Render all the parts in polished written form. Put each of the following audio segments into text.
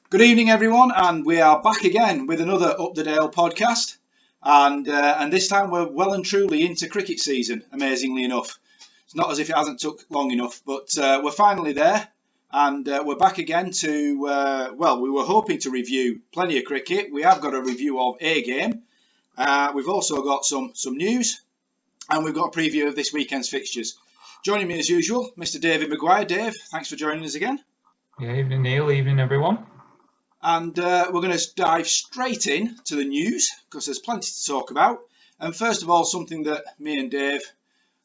Good evening, everyone, and we are back again with another Up the Dale podcast. And this time we're well and truly into cricket season. Amazingly enough, it's not as if it hasn't took long enough, but we're finally there, and we're back again to we were hoping to review plenty of cricket. We have got a review of A Game. We've also got some news, and we've got a preview of this weekend's fixtures. Joining me as usual, Mr. David Maguire. Dave, thanks for joining us again. Yeah, evening Neil, evening everyone. And we're going to dive straight in to the news because there's plenty to talk about. And first of all, something that me and Dave,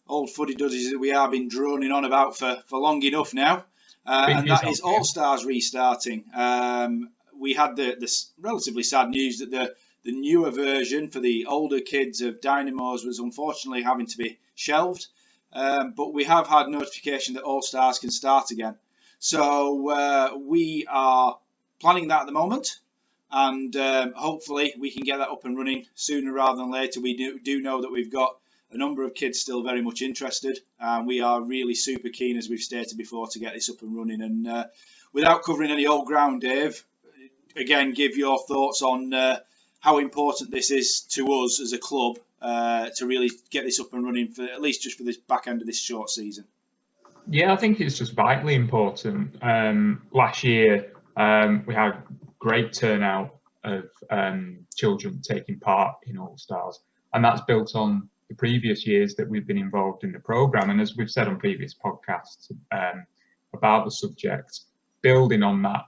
old fuddy-duddies that we are, been droning on about for long enough now, and that is All Stars restarting. We had this relatively sad news that the newer version for the older kids of Dynamos was unfortunately having to be shelved. But we have had notification that All Stars can start again. So we are planning that at the moment, and hopefully we can get that up and running sooner rather than later. We do know that we've got a number of kids still very much interested, and we are really super keen, as we've stated before, to get this up and running. And without covering any old ground, Dave, again, give your thoughts on how important this is to us as a club to really get this up and running, for at least just for this back end of this short season. Yeah, I think it's just vitally important. Last year, we had great turnout of children taking part in All Stars, and that's built on the previous years that we've been involved in the programme. And as we've said on previous podcasts about the subject, building on that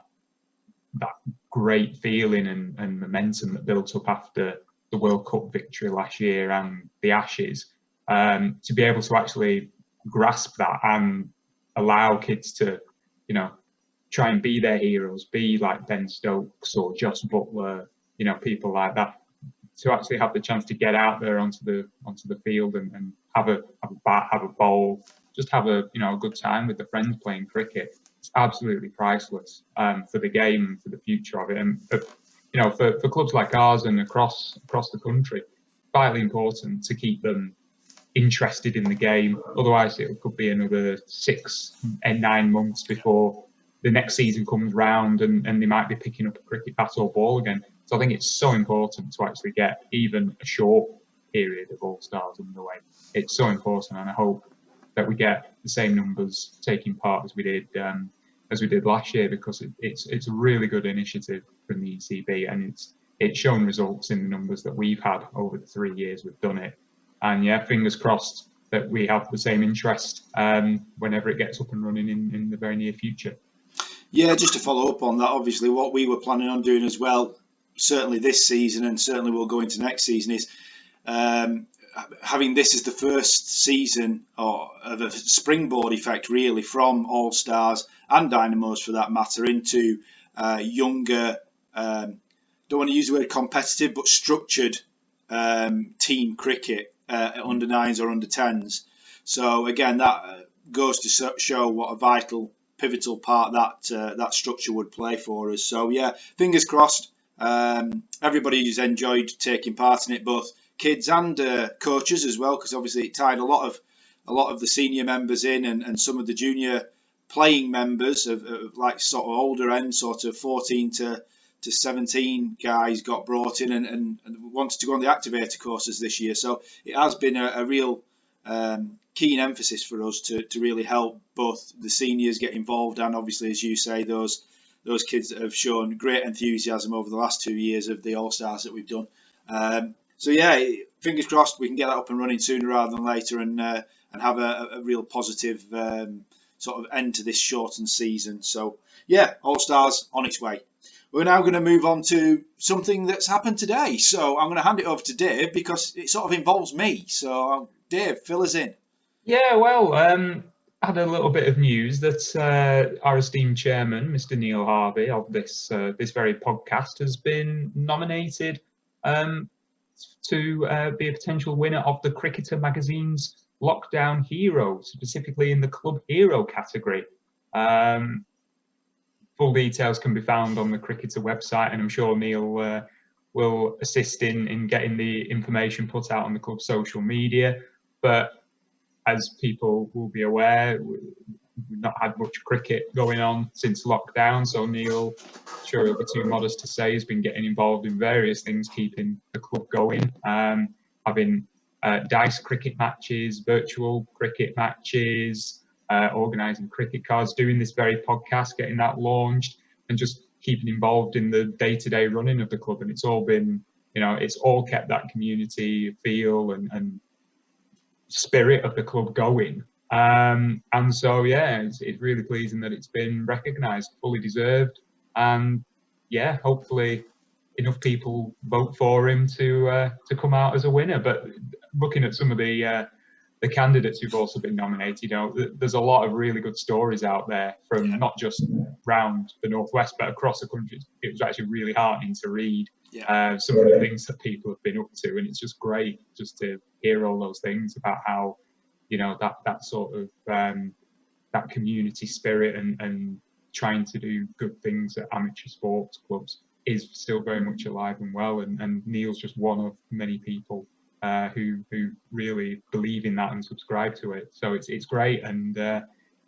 great feeling and momentum that built up after the World Cup victory last year and the Ashes, to be able to actually grasp that and allow kids to, try and be their heroes, be like Ben Stokes or Josh Butler, people like that, to actually have the chance to get out there onto the field and have a bat, have a bowl, just have a good time with the friends playing cricket. It's absolutely priceless for the game and for the future of it. And for clubs like ours and across the country, vitally important to keep them interested in the game. Otherwise, it could be another 6 and 9 months before the next season comes round and they might be picking up a cricket bat or ball again. So I think it's so important to actually get even a short period of All Stars underway. It's so important, and I hope that we get the same numbers taking part as we did last year, because it's a really good initiative from the ECB, and it's shown results in the numbers that we've had over the 3 years we've done it. And yeah, fingers crossed that we have the same interest whenever it gets up and running in the very near future. Yeah, just to follow up on that, obviously what we were planning on doing as well, certainly this season and certainly we'll go into next season, is having this as the first season of a springboard effect, really, from All Stars and Dynamos for that matter, into younger, don't want to use the word competitive, but structured team cricket, under 9s or under 10s. So again, that goes to show what a vital, pivotal part that structure would play for us. So yeah, fingers crossed. Everybody who's enjoyed taking part in it, both kids and coaches as well, because obviously it tied a lot of the senior members in, and some of the junior playing members of like sort of older end, sort of 14 to 17 guys got brought in and wanted to go on the activator courses this year. So it has been a real keen emphasis for us to really help both the seniors get involved, and obviously, as you say, those kids that have shown great enthusiasm over the last 2 years of the All Stars that we've done. So yeah, fingers crossed we can get that up and running sooner rather than later, and have a real positive sort of end to this shortened season. So yeah, All Stars on its way. We're now going to move on to something that's happened today. So I'm going to hand it over to Dave because it sort of involves me. So Dave, fill us in. Yeah, well, I had a little bit of news that our esteemed chairman, Mr. Neil Harvey, of this very podcast, has been nominated to be a potential winner of the Cricketer magazine's Lockdown Hero, specifically in the Club Hero category. Full details can be found on the Cricketer website, and I'm sure Neil will assist in getting the information put out on the club's social media. But as people will be aware, we've not had much cricket going on since lockdown. So Neil, sure he'll be too modest to say, has been getting involved in various things, keeping the club going, having dice cricket matches, virtual cricket matches, organising cricket cards, doing this very podcast, getting that launched, and just keeping involved in the day-to-day running of the club. And it's all been, it's all kept that community feel and spirit of the club going. And so, it's really pleasing that it's been recognised, fully deserved. And hopefully enough people vote for him to come out as a winner. But looking at some of the candidates who've also been nominated, there's a lot of really good stories out there from not just round the Northwest, but across the country. It was actually really heartening to read some of the things that people have been up to, and it's just great just to hear all those things about how, that sort of that community spirit and trying to do good things at amateur sports clubs is still very much alive and well. And Neil's just one of many people who really believe in that and subscribe to it. So it's great, and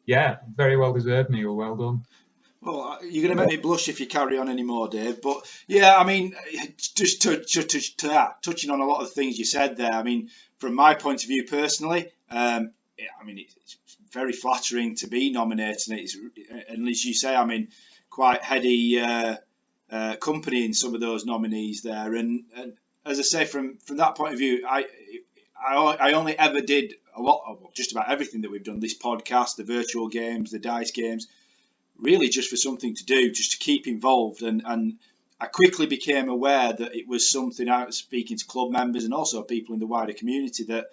very well deserved, Neil. Well done. Well, you're going to make me blush if you carry on anymore, Dave. But I mean, just touching on a lot of the things you said there. I mean, from my point of view personally, it's very flattering to be nominated. And as you say, I'm in quite heady company in some of those nominees there. And as I say, from that point of view, I only ever did a lot of just about everything that we've done. This podcast, the virtual games, the dice games, really just for something to do, just to keep involved. And I quickly became aware that it was something, I was speaking to club members and also people in the wider community, that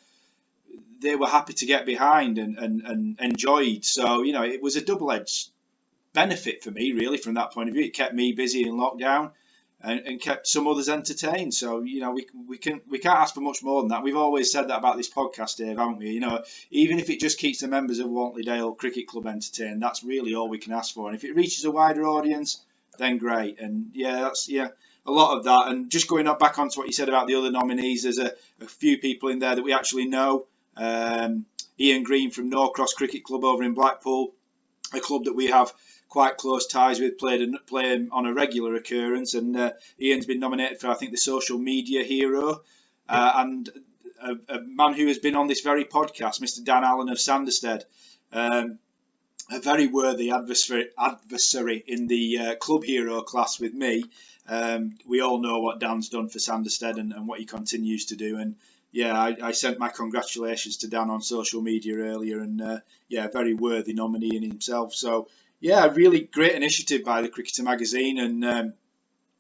they were happy to get behind and enjoyed. So, it was a double-edged benefit for me, really, from that point of view. It kept me busy in lockdown and kept some others entertained. So, we can't ask for much more than that. We've always said that about this podcast, Dave, haven't we? Even if it just keeps the members of Wantley Dale Cricket Club entertained, that's really all we can ask for. And if it reaches a wider audience, then great. And that's a lot of that. And just going back onto what you said about the other nominees, there's a few people in there that we actually know. Ian Green from Norcross Cricket Club over in Blackpool, a club that we have quite close ties with, playing on a regular occurrence, and Ian's been nominated for, I think, the Social Media Hero, and a man who has been on this very podcast, Mr. Dan Allen of Sanderstead, a very worthy adversary in the Club Hero class with me. We all know what Dan's done for Sanderstead and what he continues to do, and I sent my congratulations to Dan on social media earlier, and very worthy nominee in himself. So a really great initiative by the Cricketer magazine, and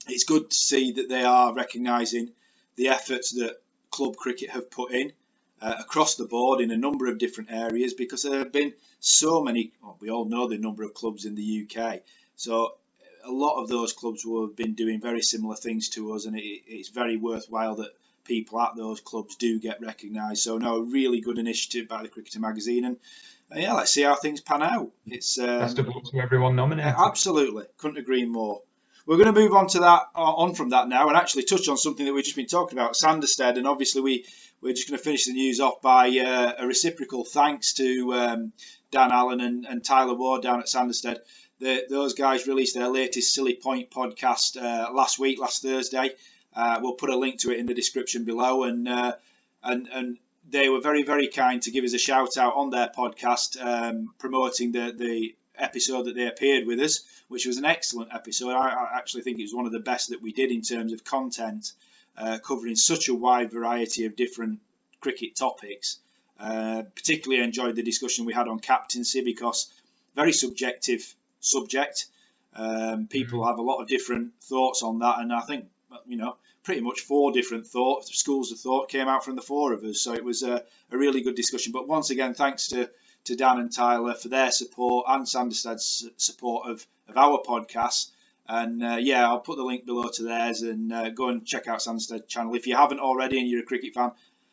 it's good to see that they are recognising the efforts that club cricket have put in across the board in a number of different areas, because there have been so many. Well, we all know the number of clubs in the UK, so a lot of those clubs will have been doing very similar things to us, and it's very worthwhile that people at those clubs do get recognised. So a really good initiative by the Cricketer magazine, and let's see how things pan out. It's best of luck to everyone nominated. Absolutely, couldn't agree more. We're going to move on from that now, and actually touch on something that we've just been talking about, Sanderstead. And obviously we're just going to finish the news off by a reciprocal thanks to Dan Allen and Tyler Ward down at Sanderstead. Those guys released their latest Silly Point podcast last Thursday. We'll put a link to it in the description below, and they were very, very kind to give us a shout out on their podcast, promoting the episode that they appeared with us, which was an excellent episode. I actually think it was one of the best that we did in terms of content, covering such a wide variety of different cricket topics. Particularly enjoyed the discussion we had on captaincy, because very subjective subject. People have a lot of different thoughts on that, and I think pretty much 4 different schools of thought came out from the 4 of us. So it was a really good discussion. But once again, thanks to Dan and Tyler for their support, and Sanderstead's support of our podcast. And I'll put the link below to theirs, and go and check out Sanderstead channel if you haven't already and you're a cricket fan.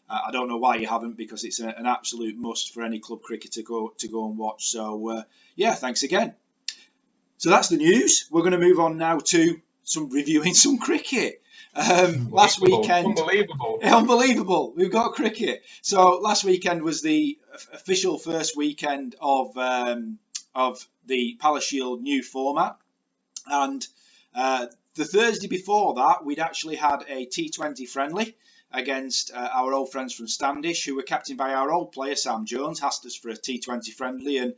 I don't know why you haven't, because it's an absolute must for any club cricketer to go and watch. So thanks again. So that's the news. We're going to move on now to reviewing some cricket. Last weekend, unbelievable. We've got cricket. So last weekend was the official first weekend of of the Palace Shield new format. And the Thursday before that, we'd actually had a T20 friendly against our old friends from Standish, who were captained by our old player Sam Jones, asked us for a T20 friendly, and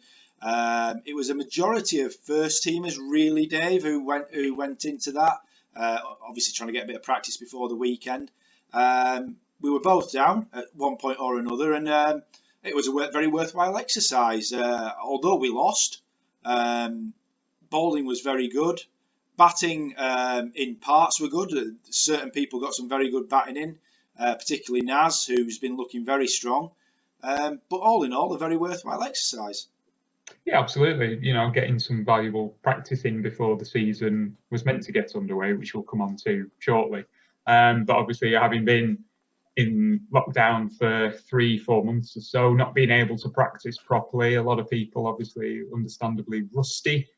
it was a majority of first teamers, really, Dave, who went into that. Obviously, trying to get a bit of practice before the weekend. We were both down at one point or another, and it was a very worthwhile exercise. Although we lost, bowling was very good. Batting in parts were good. Certain people got some very good batting in, particularly Naz, who's been looking very strong. But all in all, a very worthwhile exercise. Yeah, absolutely. Getting some valuable practice in before the season was meant to get underway, which we'll come on to shortly. But obviously, having been in lockdown for 3-4 months or so, not being able to practice properly, a lot of people obviously understandably rusty.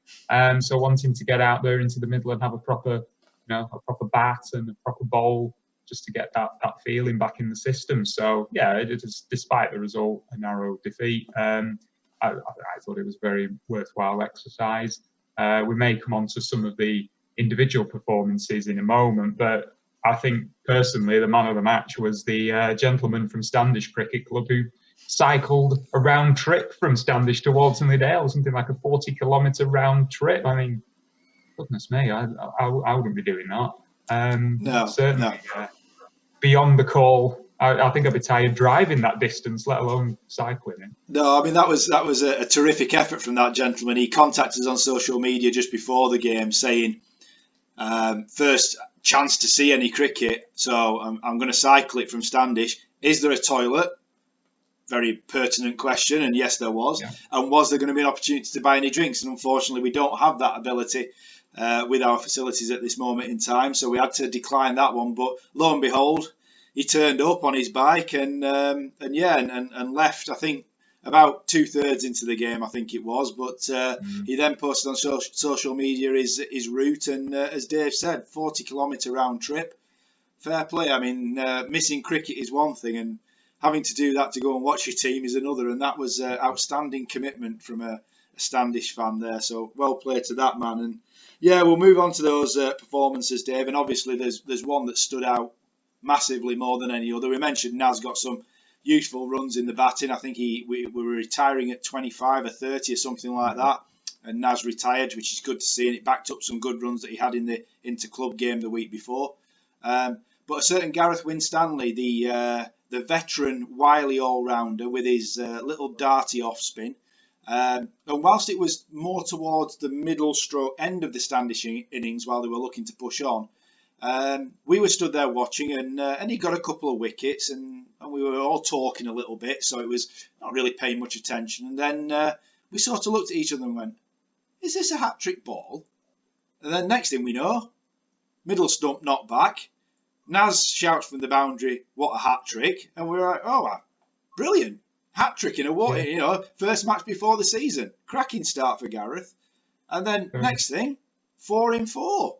So wanting to get out there into the middle and have a proper bat and a proper bowl, just to get that feeling back in the system. So yeah, it is, despite the result, a narrow defeat. I thought it was a very worthwhile exercise. We may come on to some of the individual performances in a moment, but I think personally the man of the match was the gentleman from Standish Cricket Club who cycled a round trip from Standish to Wardsley Dale, something like a 40-kilometre round trip. I mean, goodness me, I wouldn't be doing that. No, certainly beyond the call. I think I'd be tired driving that distance, let alone cycling it. No, I mean that was a terrific effort from that gentleman. He contacted us on social media just before the game, saying, first chance to see any cricket, so I'm going to cycle it from Standish. Is there a toilet? Very pertinent question, and yes, there was. Yeah. And was there going to be an opportunity to buy any drinks? And unfortunately, we don't have that ability with our facilities at this moment in time, so we had to decline that one. But lo and behold, he turned up on his bike and left. I think about 2/3 into the game, I think it was. But he then posted on social media his route, and as Dave said, 40-kilometre round trip. Fair play. I mean, missing cricket is one thing, and having to do that to go and watch your team is another. And that was outstanding commitment from a Standish fan there. So well played to that man. And yeah, we'll move on to those performances, Dave. And obviously, there's one that stood out massively more than any other. We mentioned Naz got some useful runs in the batting. I think we were retiring at 25 or 30 or something like that, and Naz retired, which is good to see, and it backed up some good runs that he had in the inter-club game the week before. But a certain Gareth Winstanley, the veteran wily all-rounder with his little darty off-spin, and whilst it was more towards the middle stroke end of the Standish innings while they were looking to push on, we were stood there watching, and he got a couple of wickets, and we were all talking a little bit, so it was not really paying much attention. And then we sort of looked at each other and went, is this a hat-trick ball? And then next thing we know, middle stump knocked back. Naz shouts from the boundary, what a hat-trick. And we're like, oh, brilliant. Hat-trick in a first match before the season. Cracking start for Gareth. And then next thing, 4 in 4.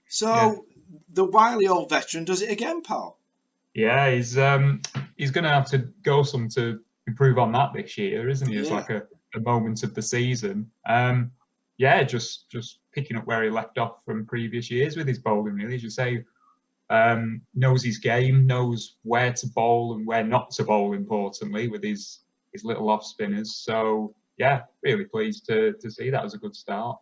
So the wily old veteran does it again, pal. Yeah, he's going to have to go some to improve on that this year, isn't he? It's like a moment of the season. Just picking up where he left off from previous years with his bowling, really, as you say. Knows his game, knows where to bowl and where not to bowl, importantly, with his little off spinners. So yeah, really pleased to see that as a good start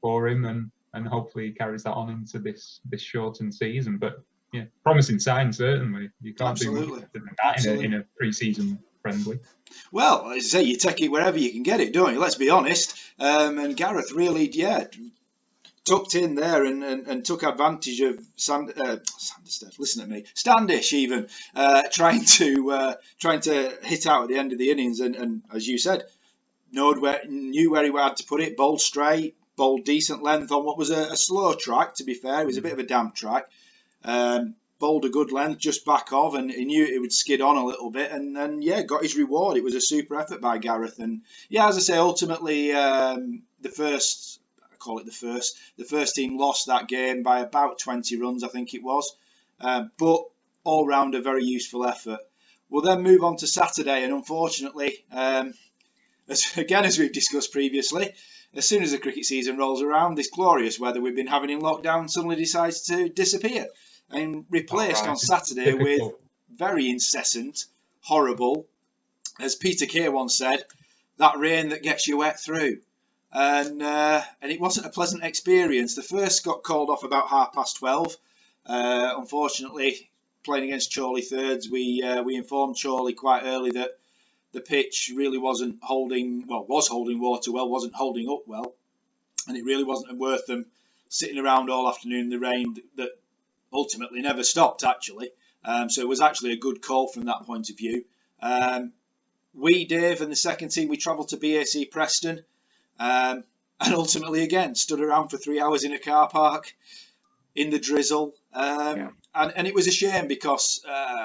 for him, and hopefully he carries that on into this shortened season. But yeah, promising sign, certainly. You can't do much better than that in a pre-season friendly. Well, as I say, you take it wherever you can get it, don't you? Let's be honest. And Gareth really, tucked in there and took advantage of Standish even trying to hit out at the end of the innings, and as you said, knew where he had to put it, bowled straight, bowled decent length on what was a slow track. To be fair, it was a bit of a damp track. Bowled a good length just back off, and he knew it would skid on a little bit, and got his reward. It was a super effort by Gareth, and as I say, ultimately the first team lost that game by about 20 runs, I think it was, but all round a very useful effort. We'll then move on to Saturday, and unfortunately as we've discussed previously, as soon as the cricket season rolls around, this glorious weather we've been having in lockdown suddenly decides to disappear and replaced on Saturday with Typical. very incessant, horrible, as Peter Kay once said, that rain that gets you wet through. And it wasn't a pleasant experience. The first got called off about 12:30. Unfortunately, playing against Chorley thirds, we informed Chorley quite early that the pitch really was holding water well, wasn't holding up well, and it really wasn't worth them sitting around all afternoon in the rain that ultimately never stopped, actually. So it was actually a good call from that point of view. We, Dave, and the second team, we travelled to BAC Preston, and ultimately, again, stood around for 3 hours in a car park in the drizzle. And it was a shame because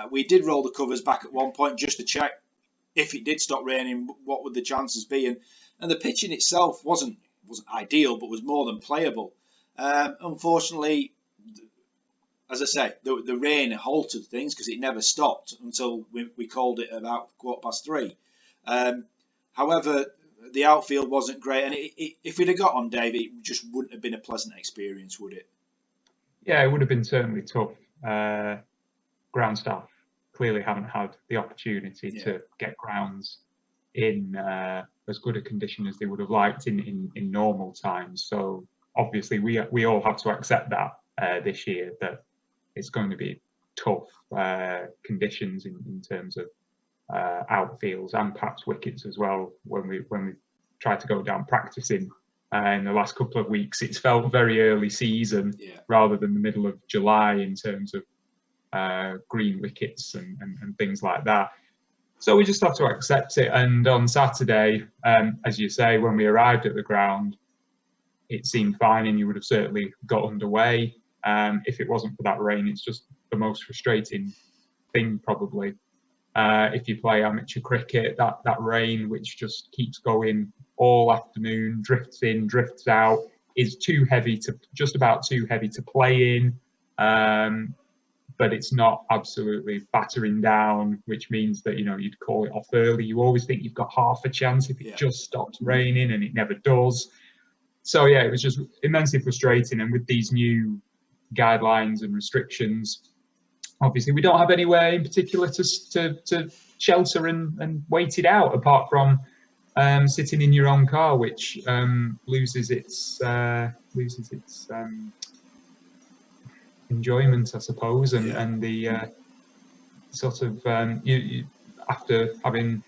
we did roll the covers back at one point just to check if it did stop raining, what would the chances be? And the pitch in itself wasn't ideal, but was more than playable. Unfortunately, as I say, the rain halted things because it never stopped until we called it about 3:15. However, the outfield wasn't great, and if we'd have got on, Dave, it just wouldn't have been a pleasant experience, would it? Yeah, it would have been certainly tough. Ground staff clearly haven't had the opportunity to get grounds in as good a condition as they would have liked in normal times. So obviously we all have to accept that this year, that it's going to be tough conditions in terms of outfields and perhaps wickets as well. When we tried to go down practicing in the last couple of weeks, it's felt very early season rather than the middle of July in terms of green wickets and things like that. So we just have to accept it. And on Saturday, as you say, when we arrived at the ground, it seemed fine and you would have certainly got underway. If it wasn't for that rain, it's just the most frustrating thing probably. If you play amateur cricket, that rain, which just keeps going all afternoon, drifts in, drifts out, is just about too heavy to play in. But it's not absolutely battering down, which means that, you'd call it off early. You always think you've got half a chance if it just stops raining, and it never does. So yeah, it was just immensely frustrating. And with these new guidelines and restrictions, obviously we don't have anywhere in particular to shelter and wait it out, apart from sitting in your own car, which loses its enjoyment, I suppose, and the sort of you after having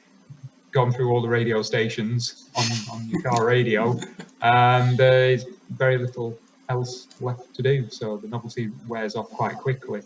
gone through all the radio stations on your car radio, there's very little else left to do, so the novelty wears off quite quickly.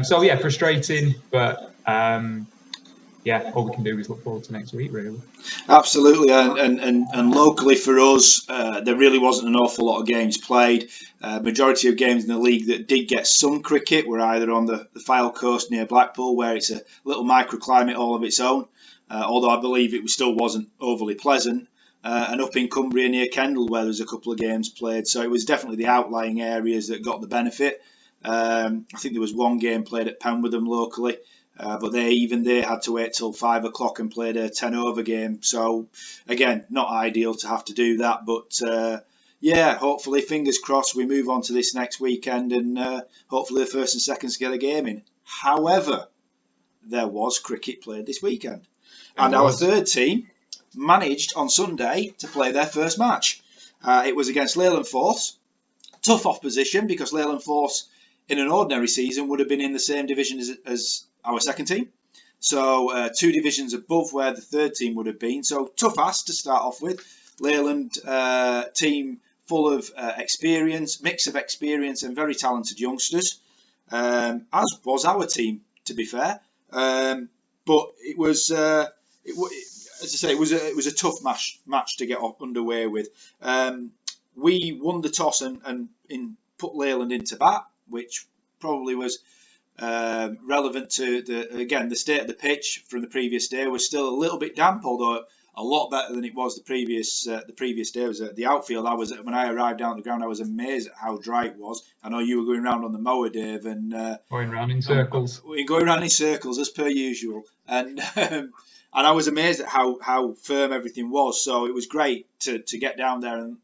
So yeah, frustrating, but all we can do is look forward to next week, really. Absolutely, and locally for us, there really wasn't an awful lot of games played. Majority of games in the league that did get some cricket were either on the Fylde coast near Blackpool, where it's a little microclimate all of its own, although I believe it still wasn't overly pleasant, and up in Cumbria near Kendal, where there's a couple of games played. So it was definitely the outlying areas that got the benefit. I think there was one game played at Penwortham locally. But they had to wait till 5 o'clock and played a 10-over game. So again, not ideal to have to do that. But hopefully, fingers crossed, we move on to this next weekend, and hopefully the first and seconds get a game in. However, there was cricket played this weekend, and our third team managed on Sunday to play their first match. It was against Leyland Force. Tough opposition, because Leyland Force in an ordinary season would have been in the same division as our second team, so 2 divisions above where the third team would have been. So tough ask to start off with. Leyland team full of mix of experience and very talented youngsters, as was our team, to be fair. But it was, as I say, it was a tough match to get underway with. We won the toss and put Leyland into bat, which probably was relevant to the state of the pitch from the previous day was still a little bit damp, although a lot better than it was the previous day. It was at the outfield. When I arrived down on the ground, I was amazed at how dry it was. I know you were going around on the mower, Dave, and going around in circles. Going around in circles as per usual, and and I was amazed at how firm everything was. So it was great to get down there and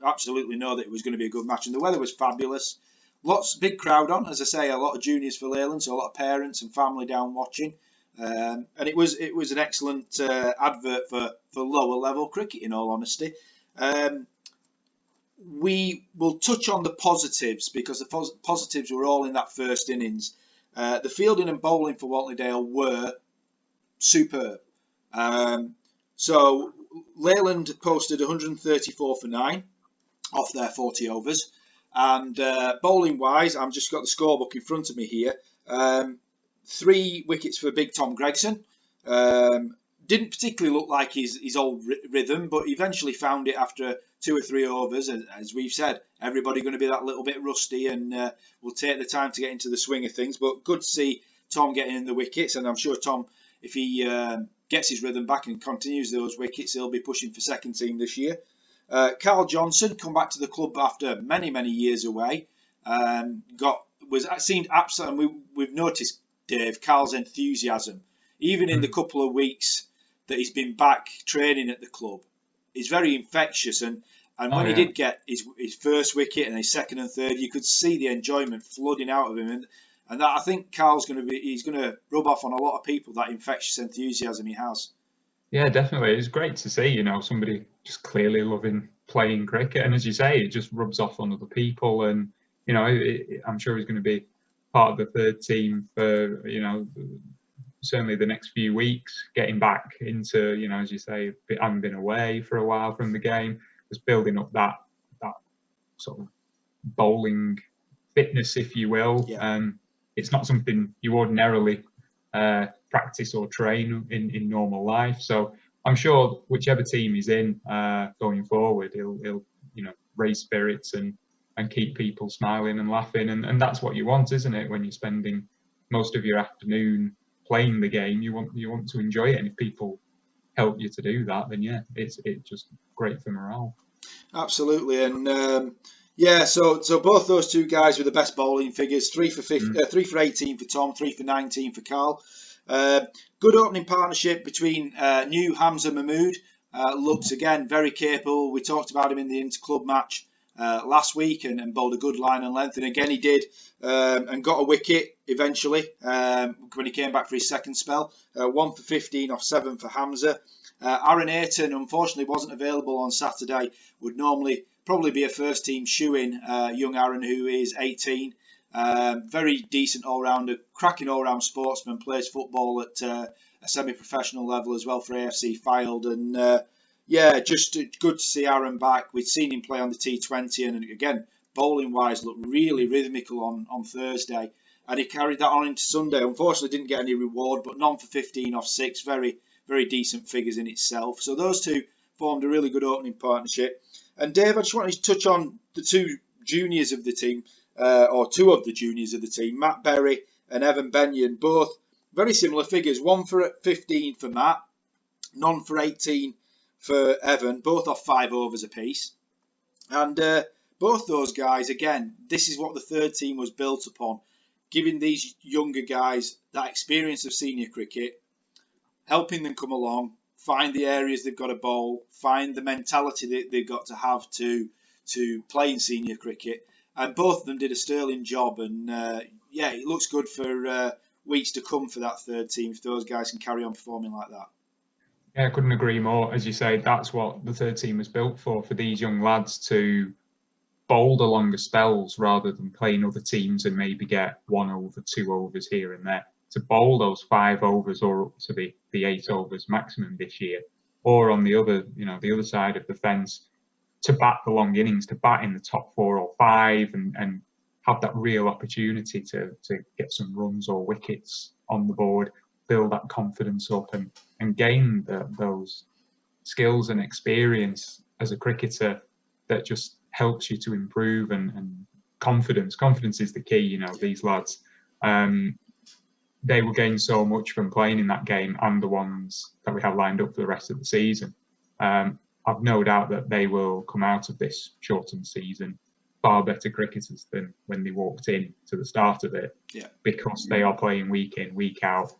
absolutely know that it was going to be a good match. And the weather was fabulous. Big crowd on, as I say, a lot of juniors for Leyland, so a lot of parents and family down watching. And it was an excellent advert for lower level cricket, in all honesty. We will touch on the positives because the positives were all in that first innings. The fielding and bowling for Whately-Dale were superb. So Leyland posted 134 for 9 off their 40 overs. And bowling wise, I've just got the scorebook in front of me here. 3 wickets for Big Tom Gregson. Didn't particularly look like his old rhythm, but eventually found it after 2 or 3 overs. And as we've said, everybody going to be that little bit rusty and will take the time to get into the swing of things. But good to see Tom getting in the wickets, and I'm sure Tom, if he gets his rhythm back and continues those wickets, he'll be pushing for second team this year. Carl Johnson come back to the club after many years away. Seemed absolutely. And we've noticed, Dave, Carl's enthusiasm, even in the couple of weeks that he's been back training at the club, is very infectious. And when he did get his first wicket and his second and third, you could see the enjoyment flooding out of him. And that, I think Carl's he's going to rub off on a lot of people, that infectious enthusiasm he has. Yeah, definitely. It's great to see, somebody just clearly loving playing cricket. And as you say, it just rubs off on other people. And, I'm sure he's going to be part of the third team for, certainly the next few weeks, getting back into, as you say, having been away for a while from the game, just building up that sort of bowling fitness, if you will. Yeah. It's not something you ordinarily practice or train in normal life. So I'm sure whichever team he's in going forward, he'll raise spirits and keep people smiling and laughing. And that's what you want, isn't it? When you're spending most of your afternoon playing the game, you want to enjoy it. And if people help you to do that, then it's just great for morale. Absolutely. And so both those two guys with the best bowling figures: 3 for 18 for Tom, 3 for 19 for Carl. Good opening partnership between new Hamza Mahmood. Looks again very capable. We talked about him in the inter-club match last week and bowled a good line and length, and again he did, and got a wicket eventually when he came back for his second spell. 1 for 15 off 7 for Hamza. Aaron Ayton unfortunately wasn't available on Saturday. Would normally probably be a first team shoe-in, young Aaron, who is 18. Very decent all-rounder, cracking all-round sportsman, plays football at a semi-professional level as well for AFC Fylde. And just good to see Aaron back. We'd seen him play on the T20, and again, bowling-wise, looked really rhythmical on Thursday. And he carried that on into Sunday. Unfortunately, didn't get any reward, but none for 15 off 6. Very, very decent figures in itself. So those two formed a really good opening partnership. And Dave, I just wanted to touch on the two juniors of the team, or two of the juniors of the team, Matt Berry and Evan Benyon, both very similar figures. 1 for 15 for Matt, none for 18 for Evan, both off 5 overs apiece. And both those guys, again, this is what the third team was built upon, giving these younger guys that experience of senior cricket, helping them come along, find the areas they've got to bowl, find the mentality that they've got to have to play in senior cricket. And both of them did a sterling job. And it looks good for weeks to come for that third team if those guys can carry on performing like that. Yeah, I couldn't agree more. As you say, that's what the third team was built for these young lads to bowl the longer spells rather than playing other teams and maybe get 1 over, 2 overs here and there. To bowl those 5 overs or up to the 8 overs maximum this year, or on the other side of the fence, to bat the long innings, to bat in the top 4 or 5 and have that real opportunity to get some runs or wickets on the board, build that confidence up and gain those skills and experience as a cricketer that just helps you to improve and confidence. Confidence is the key, these lads. They will gain so much from playing in that game and the ones that we have lined up for the rest of the season. I've no doubt that they will come out of this shortened season far better cricketers than when they walked in to the start of it, because they are playing week in, week out,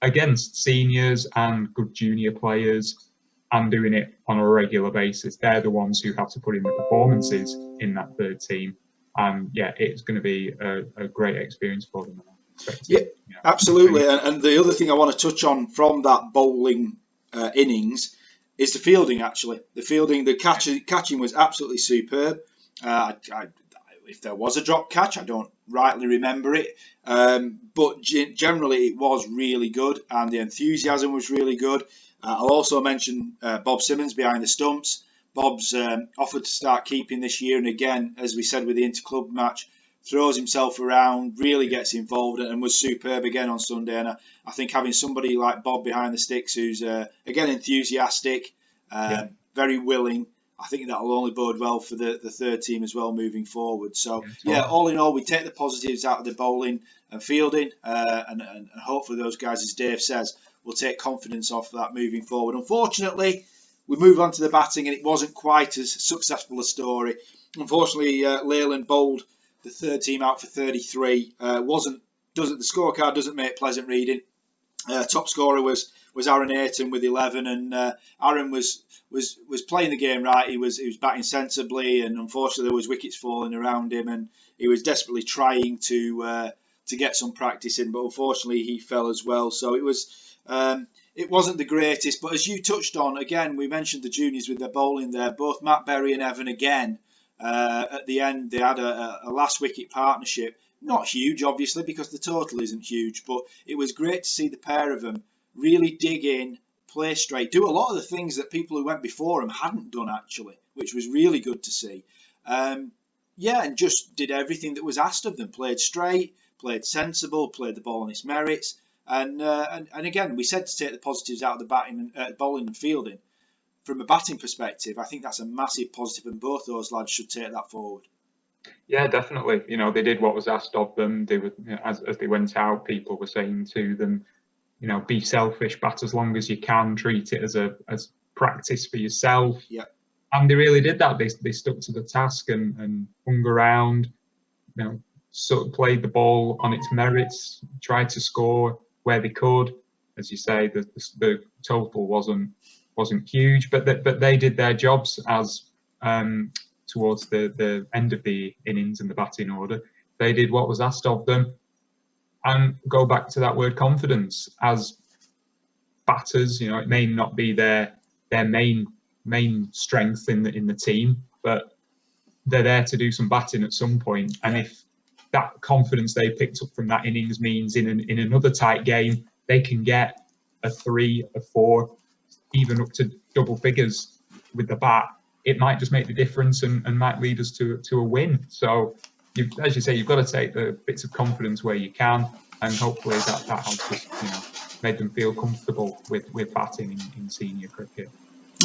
against seniors and good junior players and doing it on a regular basis. They're the ones who have to put in the performances in that third team. And yeah, it's going to be a great experience for them. Yeah, absolutely. And the other thing I want to touch on from that bowling innings is the fielding. Actually, the catching was absolutely superb. If there was a drop catch, I don't rightly remember it, but generally it was really good, and the enthusiasm was really good. I'll also mention Bob Simmons behind the stumps. Bob's offered to start keeping this year, and again, as we said with the interclub match, throws himself around, really gets involved, and was superb again on Sunday. And I think having somebody like Bob behind the sticks, who's again enthusiastic, very willing, I think that'll only bode well for the third team as well moving forward. So all in all, we take the positives out of the bowling and fielding, and hopefully those guys, as Dave says, will take confidence off that moving forward. Unfortunately, we move on to the batting, and it wasn't quite as successful a story. Unfortunately, Leyland bowled the third team out for 33. The scorecard doesn't make pleasant reading. Top scorer was Aaron Ayton with 11, and Aaron was playing the game right. He was batting sensibly, and unfortunately there was wickets falling around him, and he was desperately trying to get some practice in, but unfortunately he fell as well. So it wasn't the greatest. But as you touched on, again, we mentioned the juniors with their bowling there. Both Matt Berry and Evan again. At the end, they had a last wicket partnership. Not huge, obviously, because the total isn't huge, but it was great to see the pair of them really dig in, play straight, do a lot of the things that people who went before them hadn't done, actually, which was really good to see. And just did everything that was asked of them. Played straight, played sensible, played the ball on its merits. And again, we said to take the positives out of the batting, bowling and fielding. From a batting perspective, I think that's a massive positive, and both those lads should take that forward. Yeah, definitely. They did what was asked of them. They were, as they went out, people were saying to them, be selfish, bat as long as you can, treat it as practice for yourself. Yeah. And they really did that. They stuck to the task and hung around, sort of played the ball on its merits, tried to score where they could. As you say, the total wasn't huge, but they did their jobs as towards the end of the innings and the batting order. They did what was asked of them. And go back to that word confidence. As batters, it may not be their main strength in the team, but they're there to do some batting at some point. And if that confidence they picked up from that innings means in another tight game they can get a 3, a 4, even up to double figures with the bat, it might just make the difference and might lead us to a win. So, as you say, you've got to take the bits of confidence where you can, and hopefully that has just made them feel comfortable with batting in senior cricket.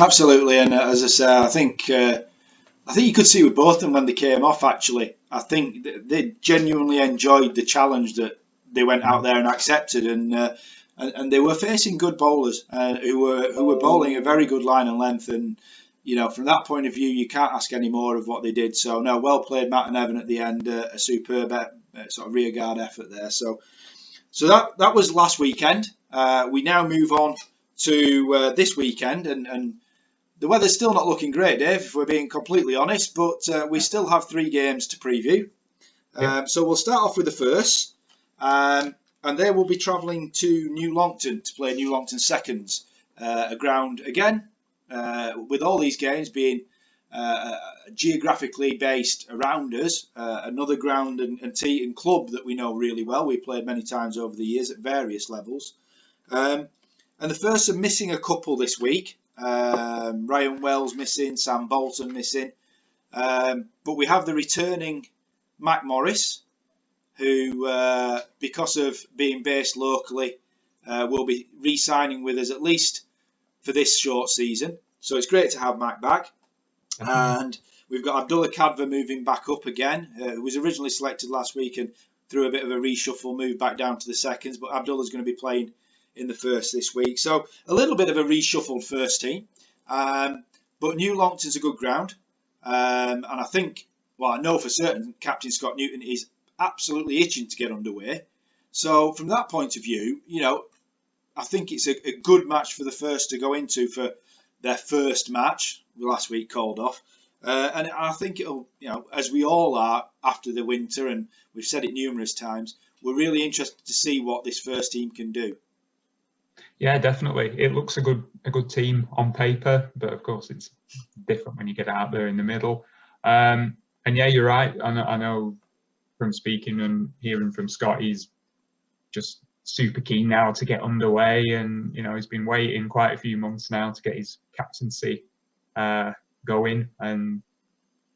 Absolutely, and as I say, I think you could see with both of them when they came off. Actually, I think they genuinely enjoyed the challenge that they went out there and accepted, and they were facing good bowlers who were bowling a very good line and length, and from that point of view, you can't ask any more of what they did. So no, well played, Matt and Evan at the end, a superb sort of rearguard effort there. So that was last weekend. We now move on to this weekend, and the weather's still not looking great, Dave, if we're being completely honest, but we still have 3 games to preview. So we'll start off with the first, and they will be travelling to New Longton to play New Longton Seconds, a ground, again, with all these games being geographically based around us, another ground and tee and club that we know really well. We played many times over the years at various levels. And the first are missing a couple this week. Ryan Wells missing, Sam Bolton missing. But we have the returning Mac Morris, who, because of being based locally, will be re-signing with us at least for this short season. So it's great to have Mac back. And we've got Abdullah Kadva moving back up again, who was originally selected last week and through a bit of a reshuffle moved back down to the seconds, but Abdullah's going to be playing in the first this week. So a little bit of a reshuffled first team. But New Longton's a good ground. And I think, I know for certain Captain Scott Newton is absolutely itching to get underway. So from that point of view, I think it's a good match for the first to go into for their first match. Last week called off. And I think it'll, as we all are after the winter, and we've said it numerous times, we're really interested to see what this first team can do. Yeah, definitely. It looks a good team on paper, but of course it's different when you get out there in the middle. And yeah, you're right. I know from speaking and hearing from Scott, he's just super keen now to get underway, and he's been waiting quite a few months now to get his captaincy going. And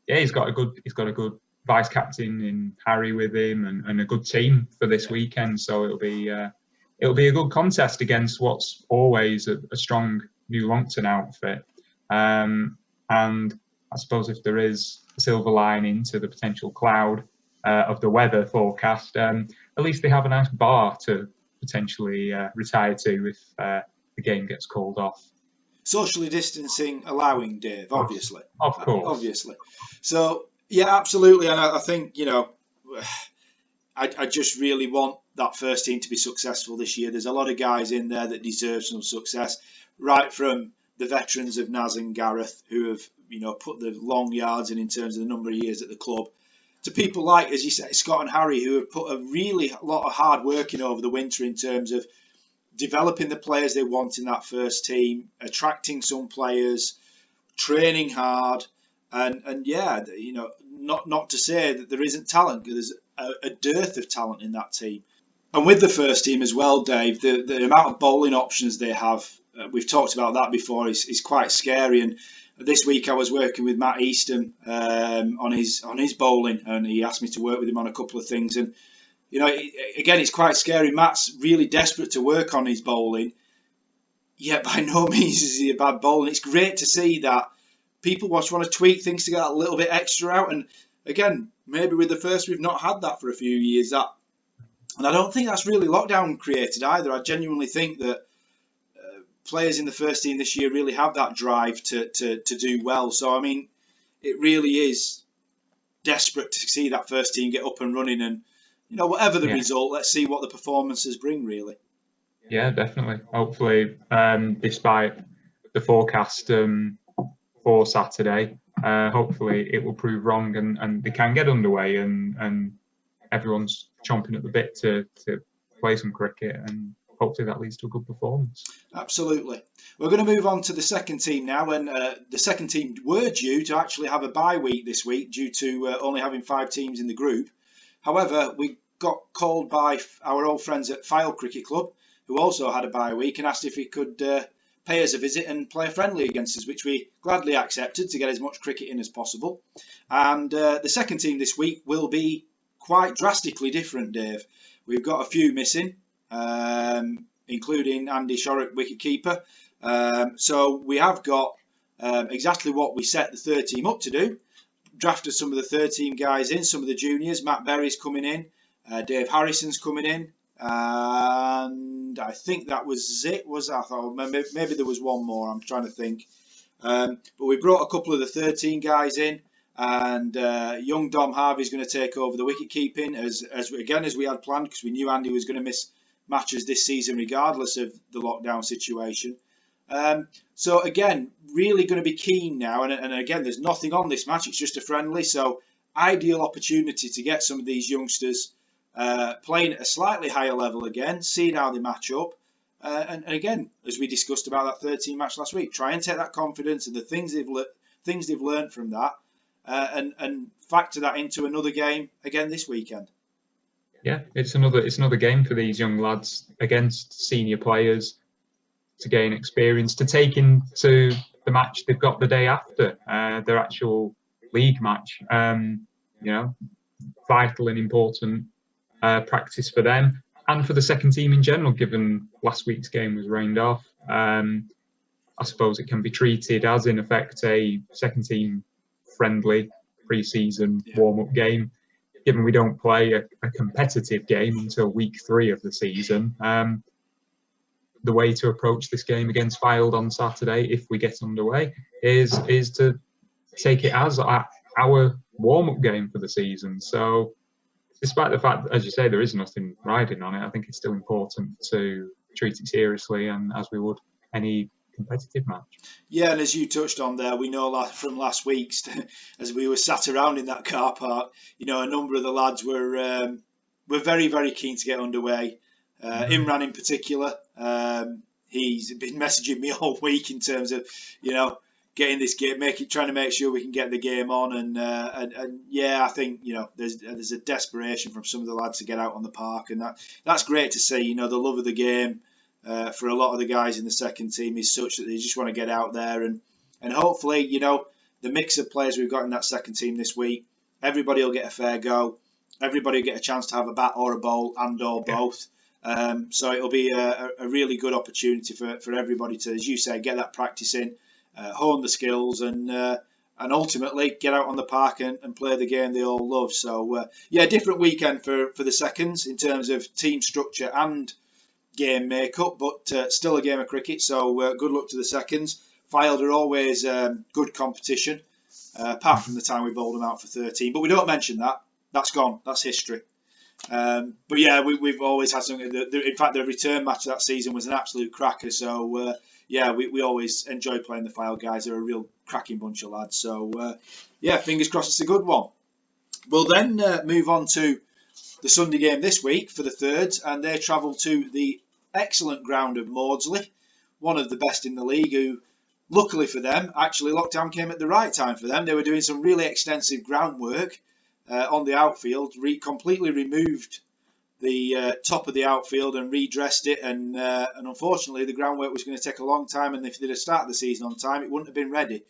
yeah, he's got a good vice captain in Harry with him, and a good team for this weekend. So it'll be a good contest against what's always a strong New Longton outfit. And I suppose if there is a silver lining to the potential cloud of the weather forecast, at least they have a nice bar to potentially retire to if the game gets called off. Socially distancing allowing, Dave, obviously. Of course. Obviously. So, yeah, absolutely. And I think, I just really want that first team to be successful this year. There's a lot of guys in there that deserve some success, right from the veterans of Naz and Gareth, who have, put the long yards in terms of the number of years at the club, to people like, as you said, Scott and Harry, who have put a lot of hard work in over the winter in terms of developing the players they want in that first team, attracting some players, training hard, and yeah, not to say that there isn't talent, because there's a dearth of talent in that team. And with the first team as well, Dave, the amount of bowling options they have, we've talked about that before, is quite scary. And this week I was working with Matt Easton on his bowling, and he asked me to work with him on a couple of things. And again, it's quite scary. Matt's really desperate to work on his bowling, yet by no means is he a bad bowler. It's great to see that people want to tweak things to get a little bit extra out. And again, maybe with the first, we've not had that for a few years. And I don't think that's really lockdown created either. I genuinely think that players in the first team this year really have that drive to do well. So, I mean, it really is desperate to see that first team get up and running. And, whatever the result, let's see what the performances bring, really. Yeah, definitely. Hopefully, despite the forecast for Saturday, hopefully it will prove wrong and they can get underway and everyone's chomping at the bit to play some cricket, and hopefully that leads to a good performance. Absolutely. We're going to move on to the second team now, and the second team were due to actually have a bye week this week due to only having 5 teams in the group. However, we got called by our old friends at Fyle Cricket Club, who also had a bye week, and asked if we could pay us a visit and play a friendly against us, which we gladly accepted to get as much cricket in as possible. And the second team this week will be quite drastically different, Dave. We've got a few missing, including Andy Shorrock, wicketkeeper. So we have got exactly what we set the third team up to do. Drafted some of the third team guys in, some of the juniors. Matt Berry's coming in, Dave Harrison's coming in, and I think that was it. I thought maybe there was one more. I'm trying to think. But we brought a couple of the third team guys in, and young Dom Harvey's going to take over the wicket keeping as we had planned, because we knew Andy was going to miss matches this season regardless of the lockdown situation. So again, really going to be keen now, and again, there's nothing on this match, it's just a friendly, so ideal opportunity to get some of these youngsters playing at a slightly higher level again, seeing how they match up, and again, as we discussed about that third team match last week, try and take that confidence and the things they've learned from that, and factor that into another game again this weekend. Yeah, it's another game for these young lads against senior players to gain experience, to take into the match they've got the day after, their actual league match. Vital and important practice for them and for the second team in general, given last week's game was rained off. I suppose it can be treated as, in effect, a second team friendly pre-season warm-up game, given we don't play a competitive game until week 3 of the season. The way to approach this game against Fylde on Saturday, if we get underway, is to take it as our warm-up game for the season. So despite the fact that, as you say, there is nothing riding on it, I think it's still important to treat it seriously and as we would any competitive match. Yeah, and as you touched on there, we know from last week's, as we were sat around in that car park, a number of the lads were very, very keen to get underway. Imran in particular, he's been messaging me all week in terms of, getting this game, trying to make sure we can get the game on, and yeah, I think there's a desperation from some of the lads to get out on the park, and that's great to see. The love of the game. For a lot of the guys in the second team is such that they just want to get out there and hopefully, the mix of players we've got in that second team this week, everybody will get a fair go. Everybody will get a chance to have a bat or a bowl or both. So it'll be a really good opportunity for everybody to, as you say, get that practice in, hone the skills and ultimately get out on the park and play the game they all love. So, different weekend for the seconds in terms of team structure and game makeup, but still a game of cricket, so good luck to the seconds. Fylde are always good competition, apart from the time we bowled them out for 13, but we don't mention that. That's gone. That's history. But yeah, we've always had something. In fact, the return match of that season was an absolute cracker, so we always enjoy playing the Fylde guys. They're a real cracking bunch of lads, so fingers crossed it's a good one. We'll then move on to the Sunday game this week for the thirds, and they travel to the excellent ground of Maudsley, one of the best in the league, who, luckily for them, actually lockdown came at the right time for them. They were doing some really extensive groundwork on the outfield, completely removed the top of the outfield and redressed it, and unfortunately the groundwork was going to take a long time, and if they'd have started the season on time, it wouldn't have been ready.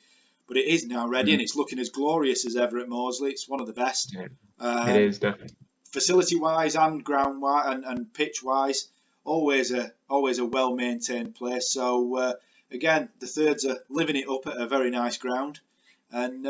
But it is now ready, and it's looking as glorious as ever at Maudsley. It's one of the best. It is, definitely. Facility-wise and ground-wise and pitch-wise, always a well-maintained place. So again, the thirds are living it up at a very nice ground, and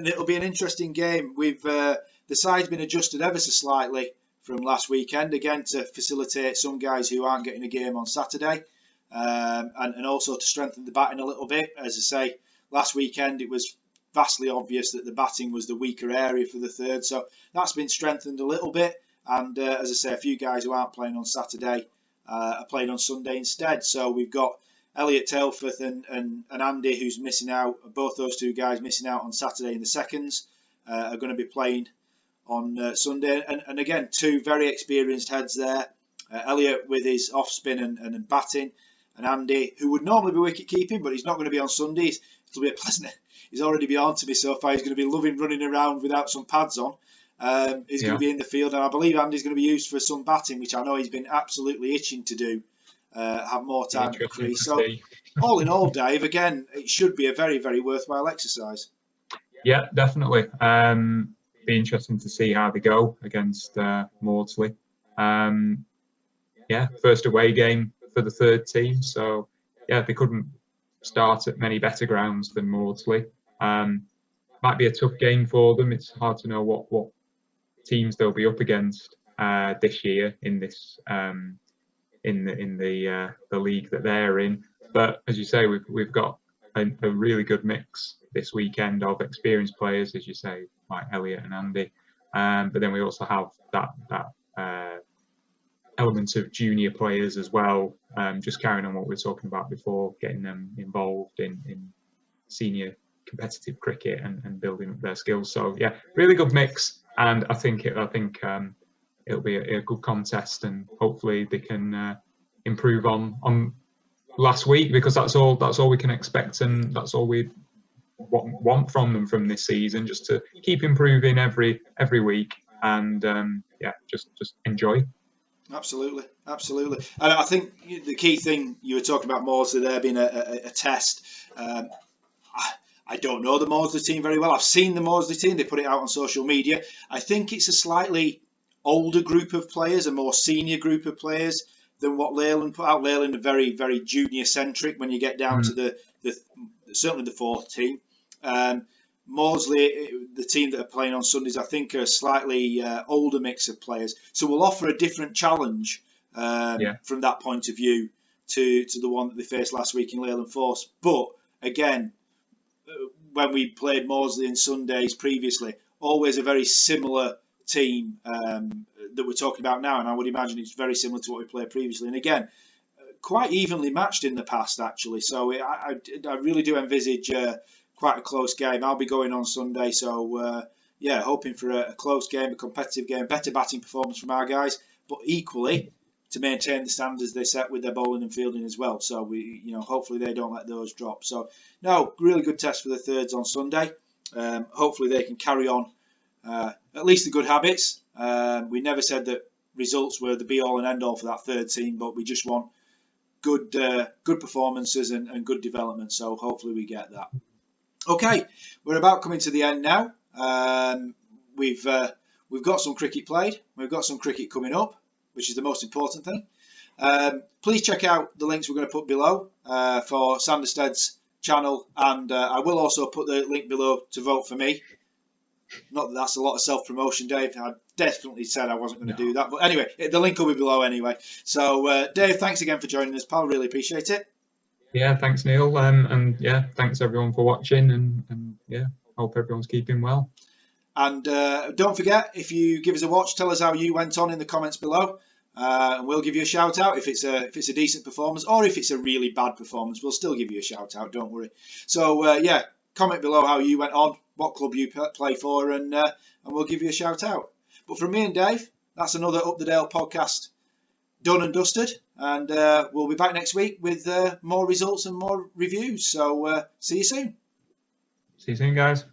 it'll be an interesting game. The side's been adjusted ever so slightly from last weekend, again to facilitate some guys who aren't getting a game on Saturday, and also to strengthen the batting a little bit. As I say, last weekend it was vastly obvious that the batting was the weaker area for the third, so that's been strengthened a little bit, and as I say, a few guys who aren't playing on Saturday are playing on Sunday instead. So we've got Elliot Tailforth and Andy, who's missing out. Both those two guys missing out on Saturday in the seconds, are going to be playing on Sunday, and again, two very experienced heads there. Elliot with his off spin and batting, and Andy, who would normally be wicket keeping, but he's not going to be on Sundays. It'll be a pleasant. He's already been on to me so far. He's going to be loving running around without some pads on. He's going to be in the field, and I believe Andy's going to be used for some batting, which I know he's been absolutely itching to do. Have more time to crease. So, all in all, Dave, again, it should be a very, very worthwhile exercise. Yeah, definitely. Be interesting to see how they go against Maudsley. First away game for the third team. So, they couldn't start at many better grounds than Maudsley. Might be a tough game for them. It's hard to know what teams they'll be up against this year in this in the league that they're in. But as you say, we've got a really good mix this weekend of experienced players, as you say, like Elliot and Andy. But then we also have that element of junior players as well. Just carrying on what we were talking about before, getting them involved in senior competitive cricket and building up their skills. So really good mix, and I think it'll be a good contest, and hopefully they can improve on last week, because that's all we can expect, and that's all we want from them from this season, just to keep improving every week, and just enjoy. Absolutely. And I think the key thing, you were talking about Maudsley there being a test. I don't know the Maudsley team very well. I've seen the Maudsley team. They put it out on social media. I think it's a slightly older group of players, a more senior group of players than what Leyland put out. Leyland are very, very junior-centric when you get down to the certainly the fourth team. Maudsley, the team that are playing on Sundays, I think are a slightly older mix of players. So we'll offer a different challenge from that point of view to the one that they faced last week in Leyland Force. But again, when we played Maudsley in Sundays previously, always a very similar team that we're talking about now, and I would imagine it's very similar to what we played previously. And again, quite evenly matched in the past, actually. So I really do envisage quite a close game. I'll be going on Sunday, so yeah, hoping for a close game, a competitive game, better batting performance from our guys, but equally to maintain the standards they set with their bowling and fielding as well. So hopefully they don't let those drop. So no, really good test for the thirds on Sunday. Hopefully they can carry on at least the good habits. We never said that results were the be all and end all for that third team, but we just want good performances and good development. So hopefully we get that. Okay, we're about coming to the end now. We've got some cricket played. We've got some cricket coming up, which is the most important thing. Please check out the links we're going to put below for Sanderstead's channel, and I will also put the link below to vote for me. Not that that's a lot of self-promotion, Dave. I definitely said I wasn't going to do that. But anyway, the link will be below anyway. So, Dave, thanks again for joining us, pal. Really appreciate it. Yeah, thanks, Neil. And yeah, thanks everyone for watching. And yeah, hope everyone's keeping well. And don't forget, if you give us a watch, tell us how you went on in the comments below. And we'll give you a shout out if it's a decent performance, or if it's a really bad performance, we'll still give you a shout out. Don't worry. So yeah, comment below how you went on, what club you play for, and we'll give you a shout out. But from me and Dave, that's another Up the Dale podcast done and dusted, and we'll be back next week with more results and more reviews. So see you soon. See you soon, guys.